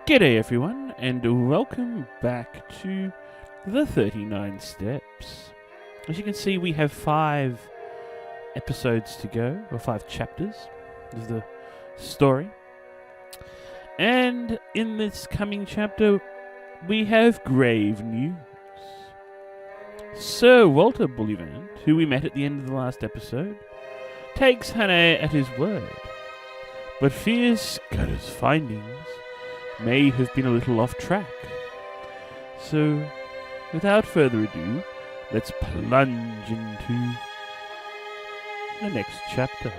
G'day everyone, and welcome back to the 39 Steps. As you can see, we have 5 episodes to go, or 5 chapters of the story. And in this coming chapter, we have grave news. Sir Walter Bullivant, who we met at the end of the last episode, takes Hannay at his word, but fears Scudder's findings may have been a little off track. So, without further ado, let's plunge into the next chapter.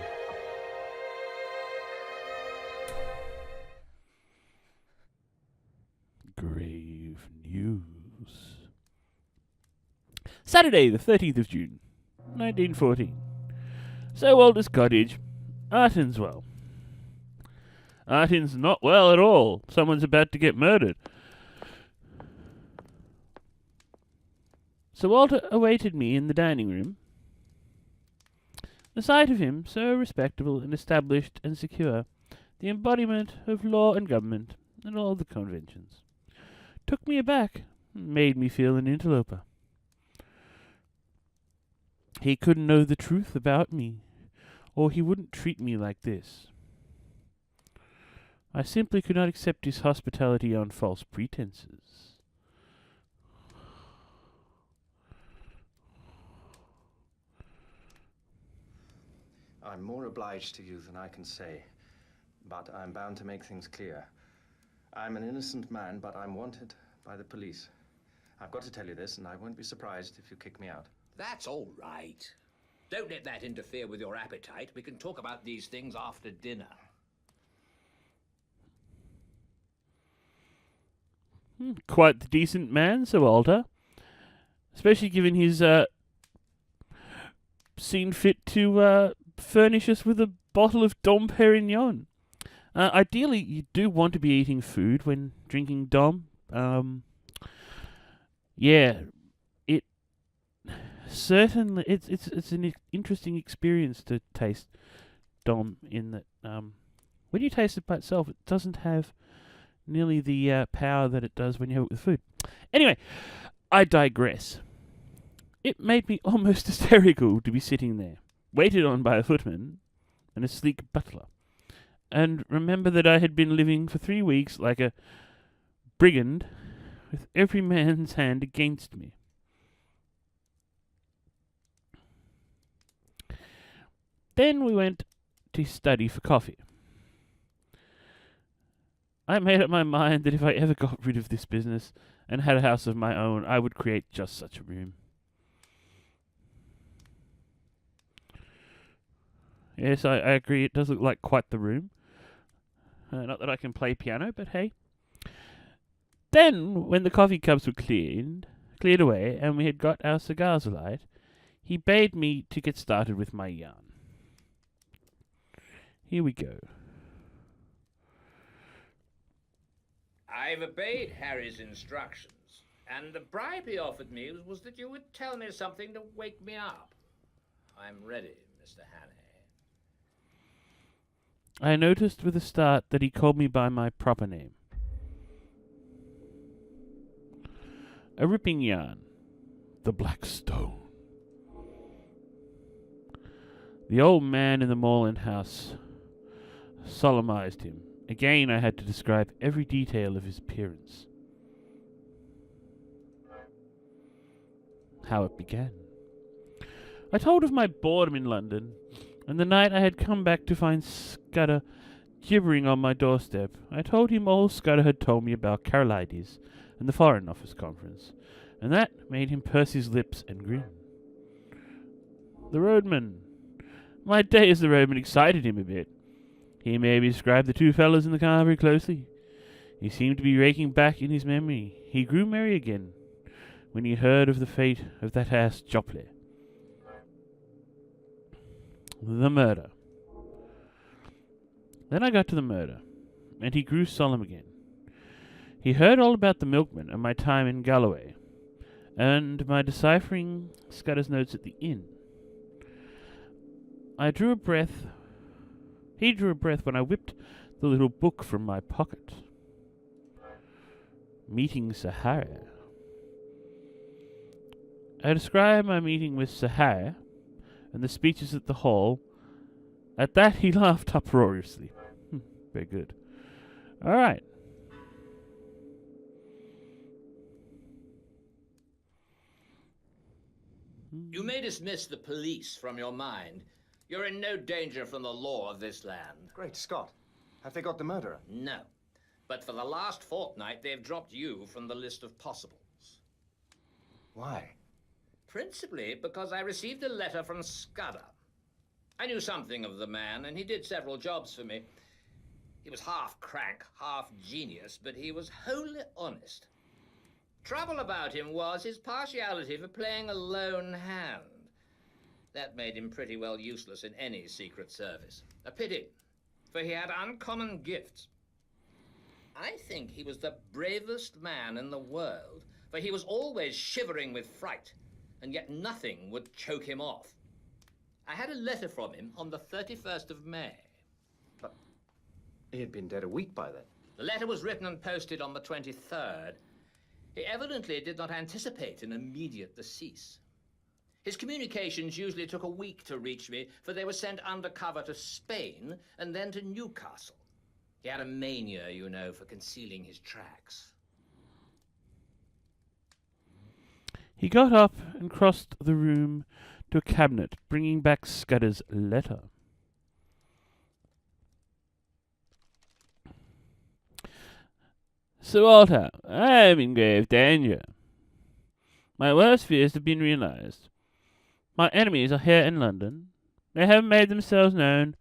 Grave news. Saturday, the 30th of June, 1914. Sir Walter's cottage. Arton's well. Arton's not well at all. Someone's about to get murdered. Sir Walter awaited me in the dining room. The sight of him, so respectable and established and secure, the embodiment of law and government and all the conventions, took me aback and made me feel an interloper. He couldn't know the truth about me, or he wouldn't treat me like this. I simply could not accept his hospitality on false pretenses. I'm more obliged to you than I can say, but I'm bound to make things clear. I'm an innocent man, but I'm wanted by the police. I've got to tell you this, and I won't be surprised if you kick me out. That's all right. Don't let that interfere with your appetite. We can talk about these things after dinner. Quite the decent man, Sir Walter. Especially given he's seen fit to furnish us with a bottle of Dom Perignon. Ideally, you do want to be eating food when drinking Dom. It certainly it's an interesting experience to taste Dom in that when you taste it by itself, it doesn't have nearly the power that it does when you have it with food. Anyway, I digress. It made me almost hysterical to be sitting there, waited on by a footman and a sleek butler, and remember that I had been living for 3 weeks like a brigand, with every man's hand against me. Then we went to study for coffee. I made up my mind that if I ever got rid of this business and had a house of my own, I would create just such a room. Yes, I agree, it does look like quite the room. Not that I can play piano, but hey. Then, when the coffee cups were cleared away, and we had got our cigars alight, he bade me to get started with my yarn. Here we go. I've obeyed Harry's instructions, and the bribe he offered me was that you would tell me something to wake me up. I'm ready, Mr. Hannay. I noticed with a start that he called me by my proper name. A ripping yarn. The Black Stone. The old man in the Moreland house solemnized him. Again, I had to describe every detail of his appearance. How it began. I told of my boredom in London, and the night I had come back to find Scudder gibbering on my doorstep. I told him all Scudder had told me about Carolides and the Foreign Office Conference, and that made him purse his lips and grin. The roadman. My day as the roadman excited him a bit. He maybe described the two fellows in the car very closely. He seemed to be raking back in his memory. He grew merry again when he heard of the fate of that ass Jopley. The murder. Then I got to the murder, and he grew solemn again. He heard all about the milkman and my time in Galloway, and my deciphering Scudder's notes at the inn. I drew a breath. He drew a breath when I whipped the little book from my pocket. Meeting Sir Harry. I described my meeting with Sir Harry and the speeches at the hall. At that he laughed uproariously. Very good. All right. You may dismiss the police from your mind. You're in no danger from the law of this land. Great Scott. Have they got the murderer? No. But for the last fortnight, they've dropped you from the list of possibles. Why? Principally because I received a letter from Scudder. I knew something of the man, and he did several jobs for me. He was half crank, half genius, but he was wholly honest. Trouble about him was his partiality for playing a lone hand. That made him pretty well useless in any secret service. A pity, for he had uncommon gifts. I think he was the bravest man in the world, for he was always shivering with fright, and yet nothing would choke him off. I had a letter from him on the 31st of May. But he had been dead a week by then. The letter was written and posted on the 23rd. He evidently did not anticipate an immediate decease. His communications usually took a week to reach me, for they were sent undercover to Spain and then to Newcastle. He had a mania, you know, for concealing his tracks. He got up and crossed the room to a cabinet, bringing back Scudder's letter. Sir Walter, I am in grave danger. My worst fears have been realized. My enemies are here in London. They have made themselves known.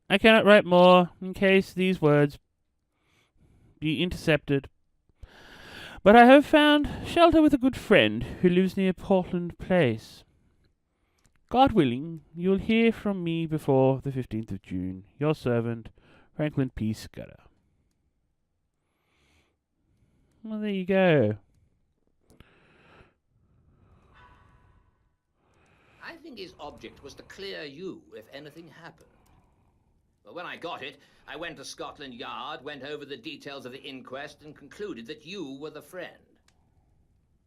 I cannot write more in case these words be intercepted. But I have found shelter with a good friend who lives near Portland Place. God willing, you will hear from me before the 15th of June. Your servant, Franklin P. Scudder. Well, there you go. I think his object was to clear you if anything happened. But when I got it, I went to Scotland Yard, went over the details of the inquest, and concluded that you were the friend.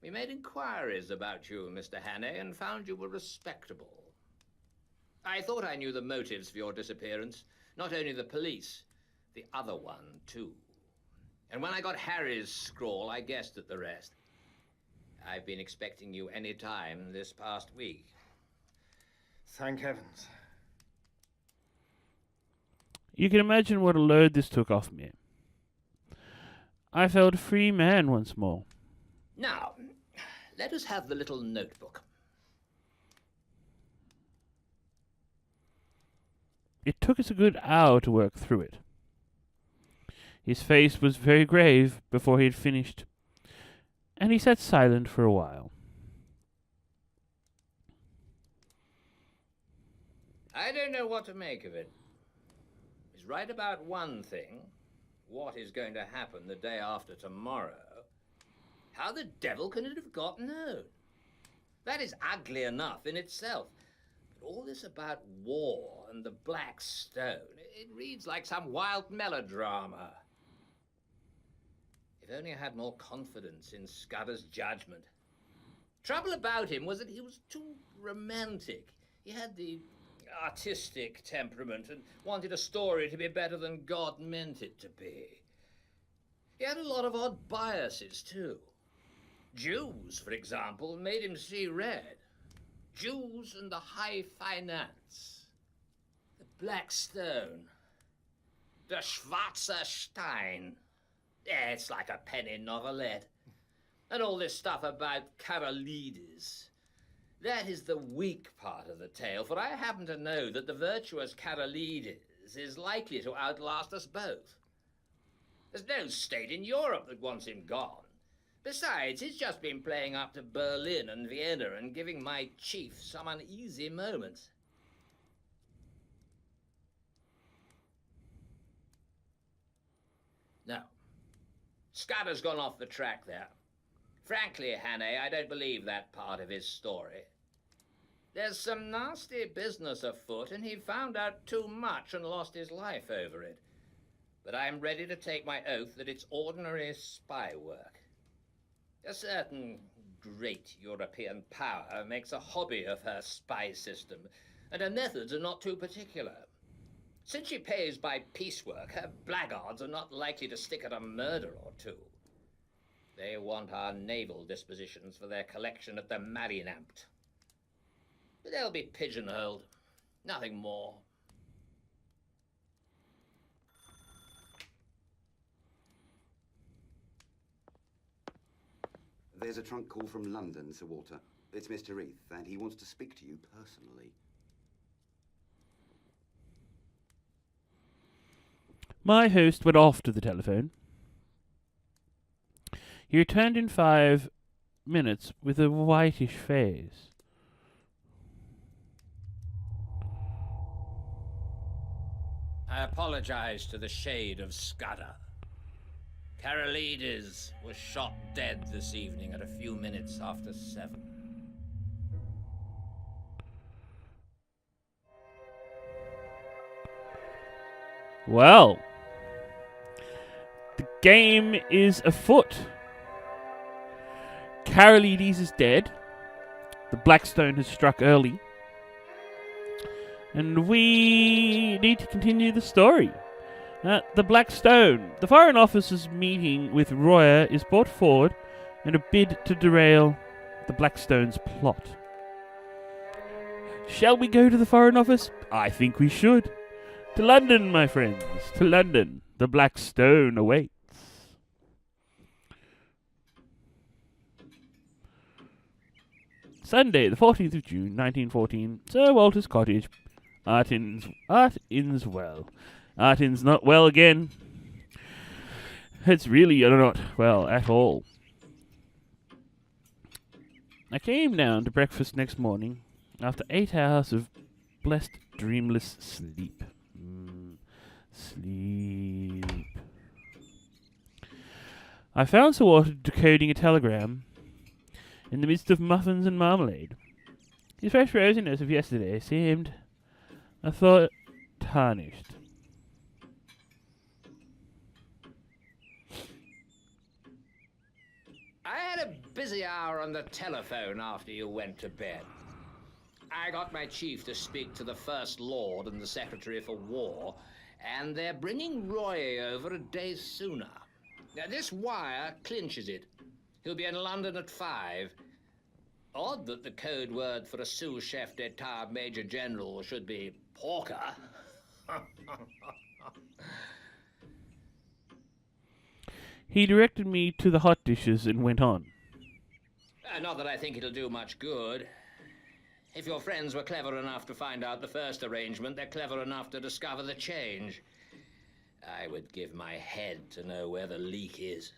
We made inquiries about you, Mr. Hannay, and found you were respectable. I thought I knew the motives for your disappearance. Not only the police, the other one, too. And when I got Harry's scrawl, I guessed at the rest. I've been expecting you any time this past week. Thank heavens. You can imagine what a load this took off me. I felt a free man once more. Now, let us have the little notebook. It took us a good hour to work through it. His face was very grave before he had finished, and he sat silent for a while. I don't know what to make of it. He's right about one thing. What is going to happen the day after tomorrow? How the devil can it have got known? That is ugly enough in itself. But all this about war and the Black Stone, it reads like some wild melodrama. If only I had more confidence in Scudder's judgment. Trouble about him was that he was too romantic. He had the artistic temperament and wanted a story to be better than God meant it to be. He had a lot of odd biases, too. Jews, for example, made him see red. Jews and the high finance. The Black Stone. Der Schwarze Stein. Yeah, it's like a penny novelette. And all this stuff about Karolides. That is the weak part of the tale, for I happen to know that the virtuous Karolides is likely to outlast us both. There's no state in Europe that wants him gone. Besides, he's just been playing up to Berlin and Vienna and giving my chief some uneasy moments. No. Scudder's gone off the track there. Frankly, Hannay, I don't believe that part of his story. There's some nasty business afoot, and he found out too much and lost his life over it. but I'm ready to take my oath that it's ordinary spy work. A certain great European power makes a hobby of her spy system, and her methods are not too particular. Since she pays by piecework, her blackguards are not likely to stick at a murder or two. They want our naval dispositions for their collection at the Marineamt. But they'll be pigeonholed. Nothing more. There's a trunk call from London, Sir Walter. It's Mr. Reith, and he wants to speak to you personally. My host went off to the telephone. He returned in 5 minutes with a whitish face. I apologize to the shade of Scudder. Karolides was shot dead this evening at a few minutes after 7. Well, the game is afoot. Karolides is dead. The Blackstone has struck early. And we need to continue the story. The Blackstone. The Foreign Office's meeting with Royer is brought forward in a bid to derail the Blackstone's plot. Shall we go to the Foreign Office? I think we should. To London, my friends. To London. The Blackstone awaits. Sunday, the 14th of June, 1914. Sir Walter's cottage. Art in's well. Artin's not well again. It's really not well at all. I came down to breakfast next morning after 8 hours of blessed dreamless sleep. Sleep. I found Sir Walter decoding a telegram in the midst of muffins and marmalade. His fresh rosiness of yesterday seemed, I thought, tarnished. I had a busy hour on the telephone after you went to bed. I got my chief to speak to the First Lord and the Secretary for War, and they're bringing Roy over a day sooner. Now, this wire clinches it. He'll be in London at 5. Odd that the code word for a sous chef d'etat major general should be porker. He directed me to the hot dishes and went on. Not that I think it'll do much good. If your friends were clever enough to find out the first arrangement, they're clever enough to discover the change. I would give my head to know where the leak is.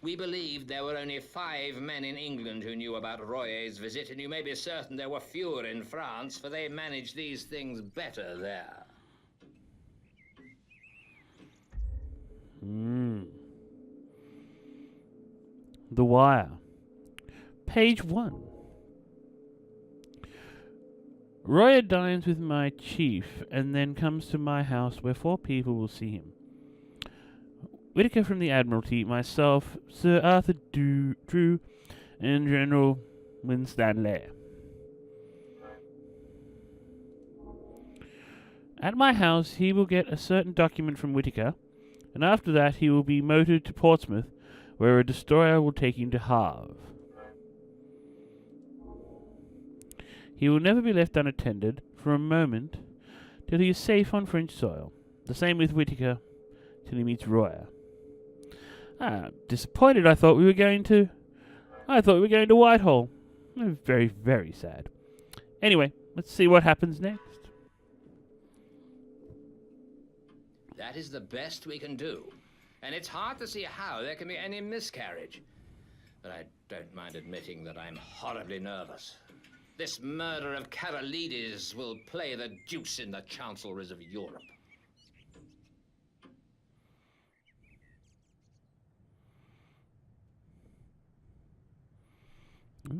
We believed there were only 5 men in England who knew about Royer's visit, and you may be certain there were fewer in France, for they manage these things better there. The Wire. Page 1. Royer dines with my chief and then comes to my house where 4 people will see him. Whitaker from the Admiralty, myself, Sir Arthur Drew, and General Winstanley. At my house he will get a certain document from Whitaker, and after that he will be motored to Portsmouth, where a destroyer will take him to Havre. He will never be left unattended for a moment till he is safe on French soil. The same with Whitaker till he meets Royer. Disappointed. I thought we were going to Whitehall. Very, very sad. Anyway, let's see what happens next. That is the best we can do. And it's hard to see how there can be any miscarriage. But I don't mind admitting that I'm horribly nervous. This murder of Karolides will play the deuce in the chancelleries of Europe. What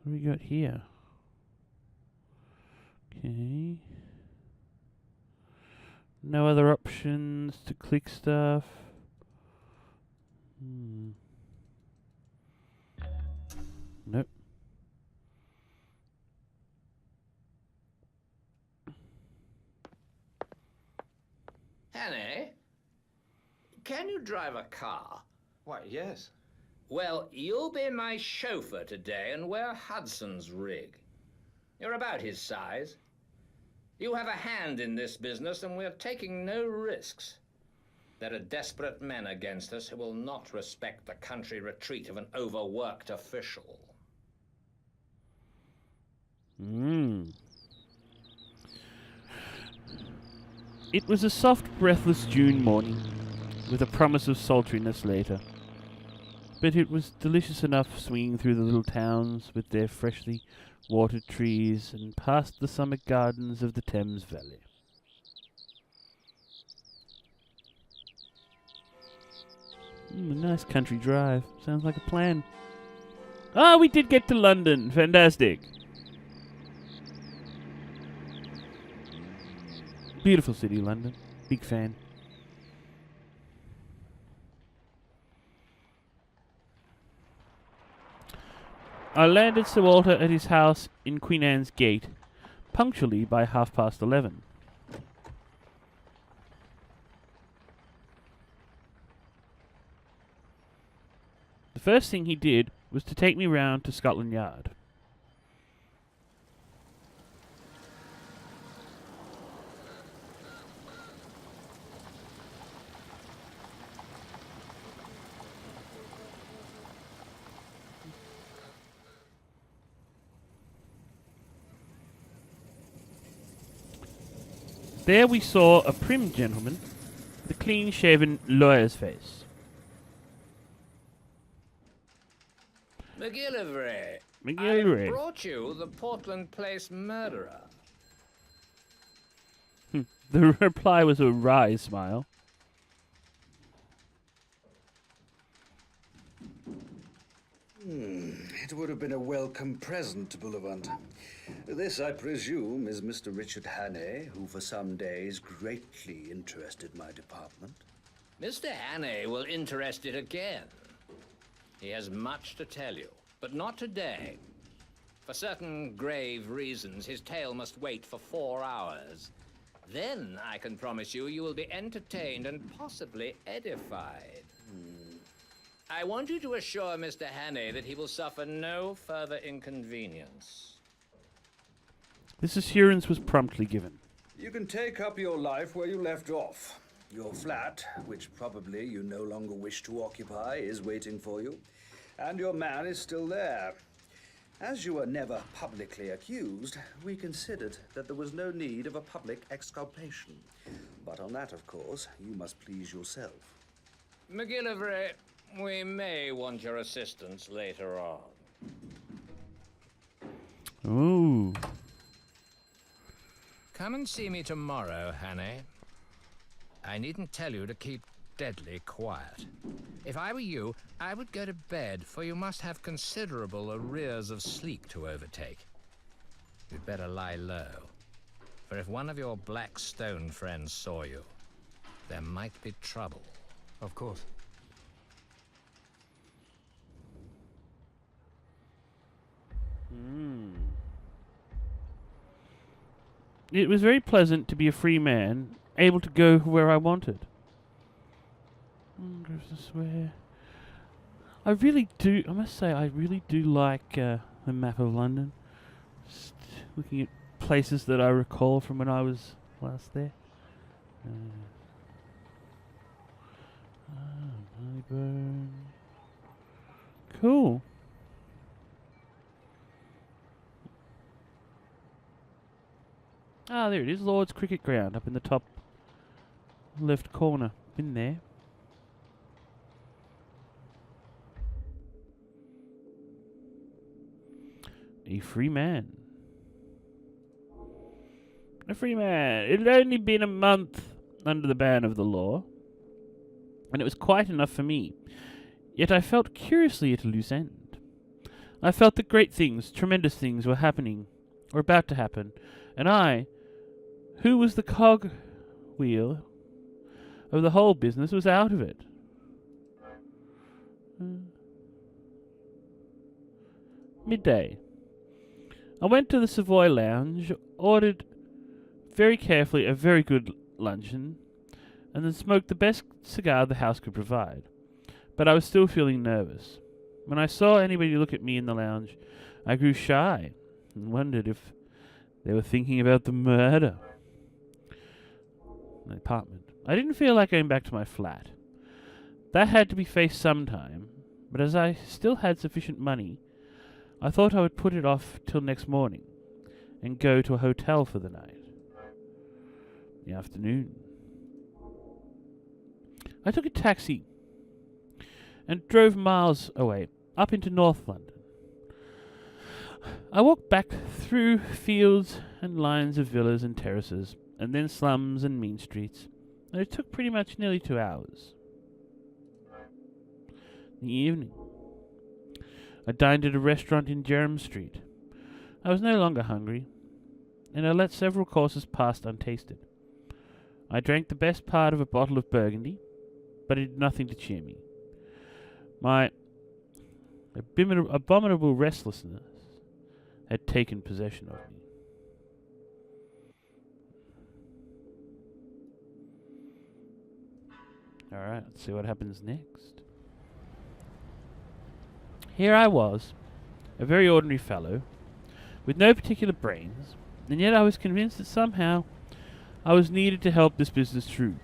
do we got here? Okay. No other options to click stuff. Nope. Hannay, can you drive a car? Why, yes. Well, you'll be my chauffeur today and wear Hudson's rig. You're about his size. You have a hand in this business and we're taking no risks. There are desperate men against us who will not respect the country retreat of an overworked official. It was a soft, breathless June morning, with a promise of sultriness later. But it was delicious enough swinging through the little towns with their freshly watered trees and past the summer gardens of the Thames Valley. A nice country drive. Sounds like a plan. Ah, we did get to London. Fantastic. Beautiful city, London. Big fan. I landed Sir Walter at his house in Queen Anne's Gate, punctually by 11:30. The first thing he did was to take me round to Scotland Yard. There we saw a prim gentleman with a clean-shaven lawyer's face. McGillivray, McGillivray. I brought you the Portland Place murderer. The reply was a wry smile. It would have been a welcome present to Bullivant. This, I presume, is Mr. Richard Hannay, who for some days greatly interested my department. Mr. Hannay will interest it again. He has much to tell you, but not today. For certain grave reasons, his tale must wait for 4 hours. Then, I can promise you, you will be entertained and possibly edified. I want you to assure Mr. Hannay that he will suffer no further inconvenience. This assurance was promptly given. You can take up your life where you left off. Your flat, which probably you no longer wish to occupy, is waiting for you, and your man is still there. As you were never publicly accused, we considered that there was no need of a public exculpation. But on that, of course, you must please yourself. McGillivray, we may want your assistance later on. Ooh. Come and see me tomorrow, Hannay. I needn't tell you to keep deadly quiet. If I were you, I would go to bed, for you must have considerable arrears of sleep to overtake. You'd better lie low, for if one of your Black Stone friends saw you, there might be trouble. Of course. It was very pleasant to be a free man, able to go where I wanted. I really do, I must say, I really do like the map of London. Just looking at places that I recall from when I was last there. Marylebone. Cool. Ah, there it is, Lord's Cricket Ground, up in the top left corner. Been there. A free man. A free man. It had only been a month under the ban of the law, and it was quite enough for me. Yet I felt curiously at a loose end. I felt that great things, tremendous things were happening, or about to happen, and I, who was the cog wheel of the whole business was out of it. Midday. I went to the Savoy Lounge, ordered very carefully a very good luncheon, and then smoked the best cigar the house could provide. But I was still feeling nervous. When I saw anybody look at me in the lounge, I grew shy and wondered if they were thinking about the murder. My apartment. I didn't feel like going back to my flat. That had to be faced sometime, but as I still had sufficient money, I thought I would put it off till next morning and go to a hotel for the night. In the afternoon. I took a taxi and drove miles away, up into North London. I walked back through fields and lines of villas and terraces, and then slums and mean streets, and it took pretty much nearly 2 hours. In the evening, I dined at a restaurant in Jerram Street. I was no longer hungry, and I let several courses pass untasted. I drank the best part of a bottle of Burgundy, but it did nothing to cheer me. My abominable restlessness had taken possession of me. Alright, let's see what happens next. Here I was, a very ordinary fellow, with no particular brains, and yet I was convinced that somehow I was needed to help this business through,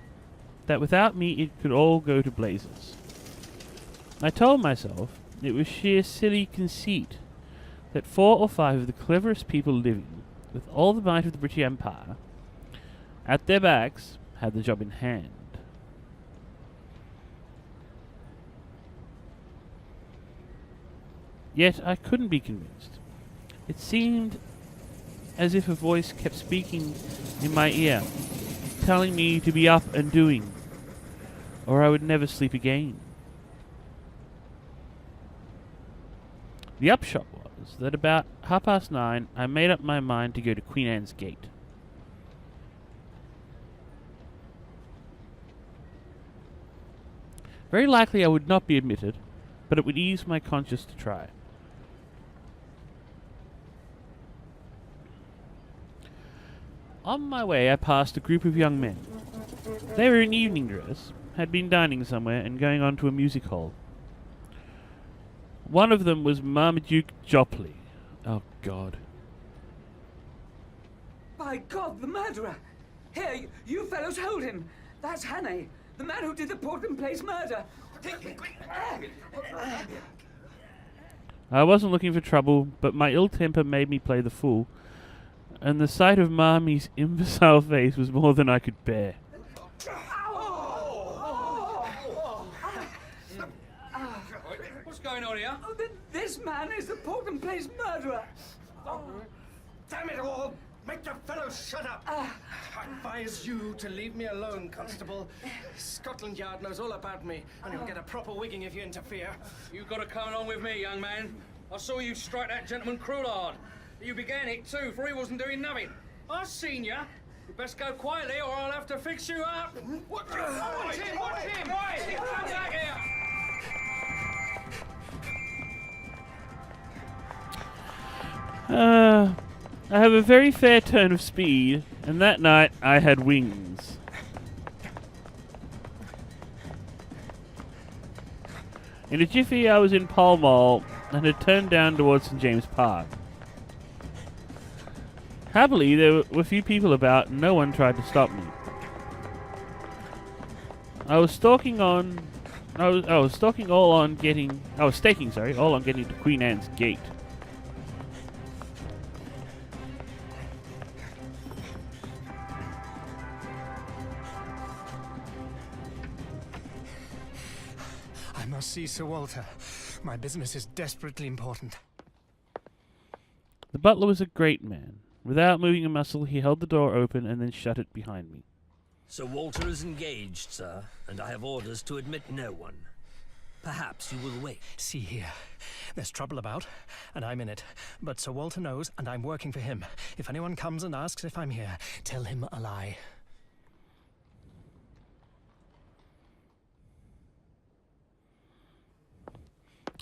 that without me it could all go to blazes. I told myself it was sheer silly conceit that 4 or 5 of the cleverest people living, with all the might of the British Empire at their backs, had the job in hand. Yet I couldn't be convinced. It seemed as if a voice kept speaking in my ear, telling me to be up and doing, or I would never sleep again. The upshot was that about 9:30 I made up my mind to go to Queen Anne's Gate. Very likely I would not be admitted, but it would ease my conscience to try. On my way I passed a group of young men. They were in evening dress, had been dining somewhere and going on to a music hall. One of them was Marmaduke Jopley. Oh, God. By God, the murderer! Here, you fellows hold him! That's Hannay, the man who did the Portland Place murder! I wasn't looking for trouble, but my ill temper made me play the fool, and the sight of Marmy's imbecile face was more than I could bear. What's going on here? Oh, this man is the Portland Place murderer! Damn it all! Make the fellow shut up! I advise you to leave me alone, Constable. Scotland Yard knows all about me, and you'll get a proper wigging if you interfere. You've got to come along with me, young man. I saw you strike that gentleman cruel hard. You began it too, for he wasn't doing nothing. I've seen you. You best go quietly, or I'll have to fix you up. Watch him! Watch him! Right, come back here! I have a very fair turn of speed, and that night I had wings. In a jiffy I was in Pall Mall and had turned down towards St. James Park. Happily, there were few people about and no one tried to stop me. I was staking all on getting to Queen Anne's Gate. I must see Sir Walter. My business is desperately important. The butler was a great man. Without moving a muscle, he held the door open and then shut it behind me. Sir Walter is engaged, sir, and I have orders to admit no one. Perhaps you will wait. See here. There's trouble about, and I'm in it. But Sir Walter knows, and I'm working for him. If anyone comes and asks if I'm here, tell him a lie.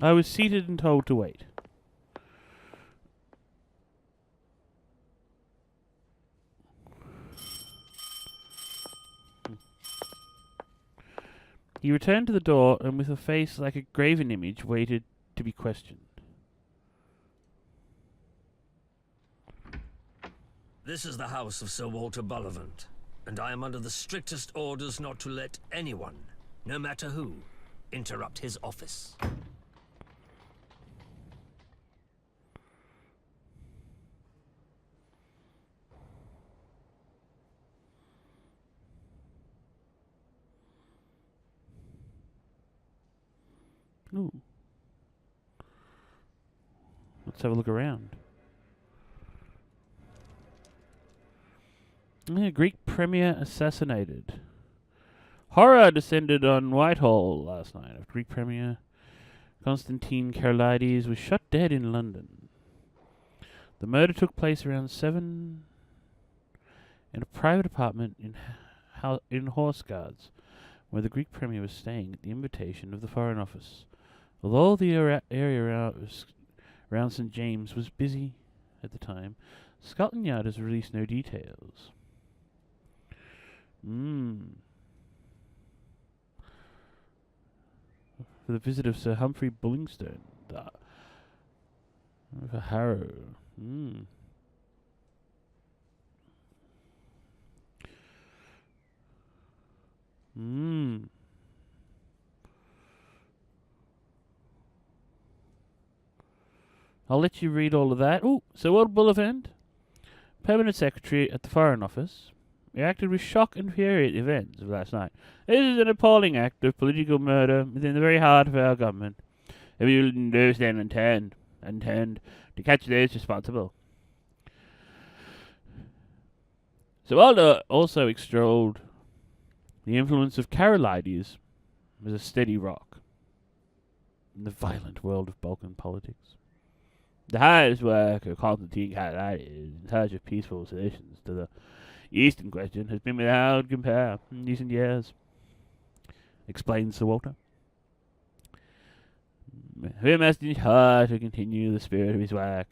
I was seated and told to wait. He returned to the door and with a face like a graven image waited to be questioned. This is the house of Sir Walter Bullivant, and I am under the strictest orders not to let anyone, no matter who, interrupt his office. Ooh. Let's have a look around. Yeah, Greek premier assassinated. Horror descended on Whitehall last night after Greek premier Constantine Karolides was shot dead in London. The murder took place around 7 in a private apartment in Horse Guards, where the Greek premier was staying at the invitation of the Foreign Office. Although the area around St. James was busy at the time, Scotland Yard has released no details. For the visit of Sir Humphrey Bullingstone. For Harrow. I'll let you read all of that. Ooh, Sir Walter Bullivant, Permanent Secretary at the Foreign Office, reacted with shock and fury at the events of last night. This is an appalling act of political murder within the very heart of our government. If you understand and intend to catch those responsible. Sir Walter also extolled the influence of Karolides as a steady rock in the violent world of Balkan politics. The highest work of Constantine Karolides in charge of peaceful solutions to the Eastern question has been without compare in recent years, explains Sir Walter. We must ensure to continue the spirit of his work.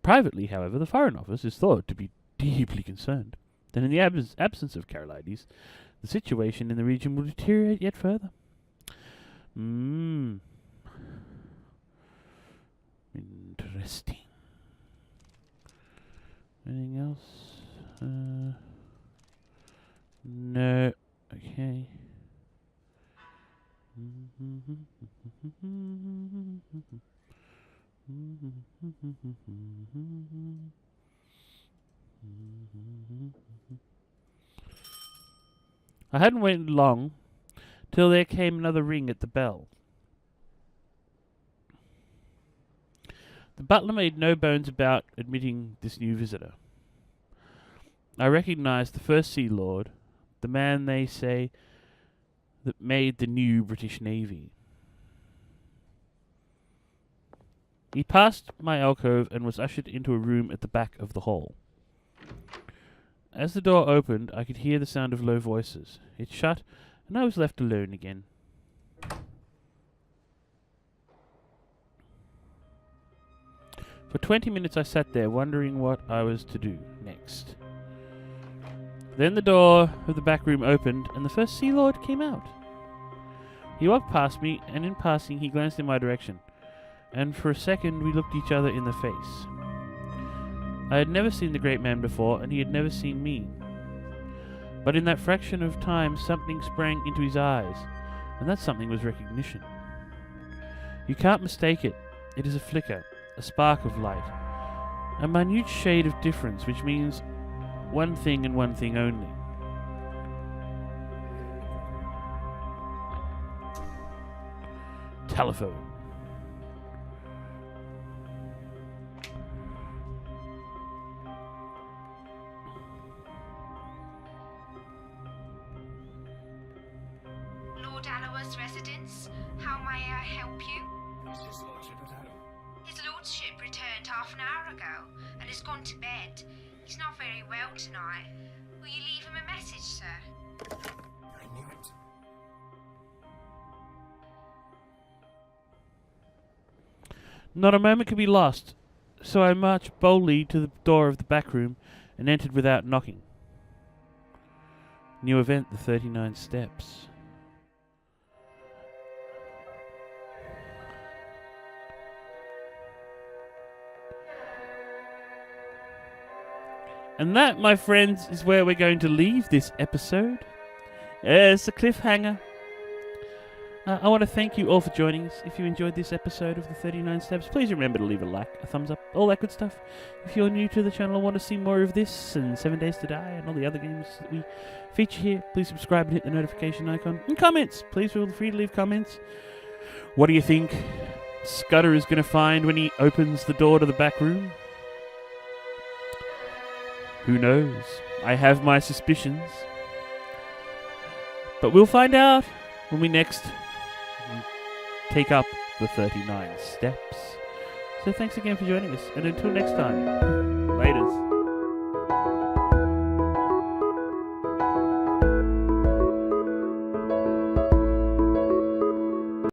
Privately, however, the Foreign Office is thought to be deeply concerned that in the absence of Karolides, the situation in the region will deteriorate yet further. Interesting. Anything else? No. Okay. I hadn't waited long till there came another ring at the bell. The butler made no bones about admitting this new visitor. I recognized the first Sea Lord, the man they say that made the new British Navy. He passed my alcove and was ushered into a room at the back of the hall. As the door opened, I could hear the sound of low voices. It shut, and I was left alone again. For 20 minutes I sat there, wondering what I was to do next. Then the door of the back room opened, and the first Sea Lord came out. He walked past me, and in passing he glanced in my direction, and for a second we looked each other in the face. I had never seen the great man before, and he had never seen me. But in that fraction of time something sprang into his eyes, and that something was recognition. You can't mistake it. It is a flicker, a spark of light, a minute shade of difference which means one thing and one thing only. Telephone. Lord Alloa's residence. How may I help you? His lordship at home. His lordship returned half an hour ago and has gone to bed. He's not very well tonight. Will you leave him a message, sir? I knew it. Not a moment could be lost, so I marched boldly to the door of the back room and entered without knocking. New event, the 39 steps. And that, my friends, is where we're going to leave this episode. It's a cliffhanger. I want to thank you all for joining us. If you enjoyed this episode of the 39 Steps, please remember to leave a like, a thumbs up, all that good stuff. If you're new to the channel and want to see more of this and 7 Days to Die and all the other games that we feature here, please subscribe and hit the notification icon. And comments! Please feel free to leave comments. What do you think Scudder is going to find when he opens the door to the back room? Who knows? I have my suspicions. But we'll find out when we next take up the 39 steps. So thanks again for joining us, and until next time, laters.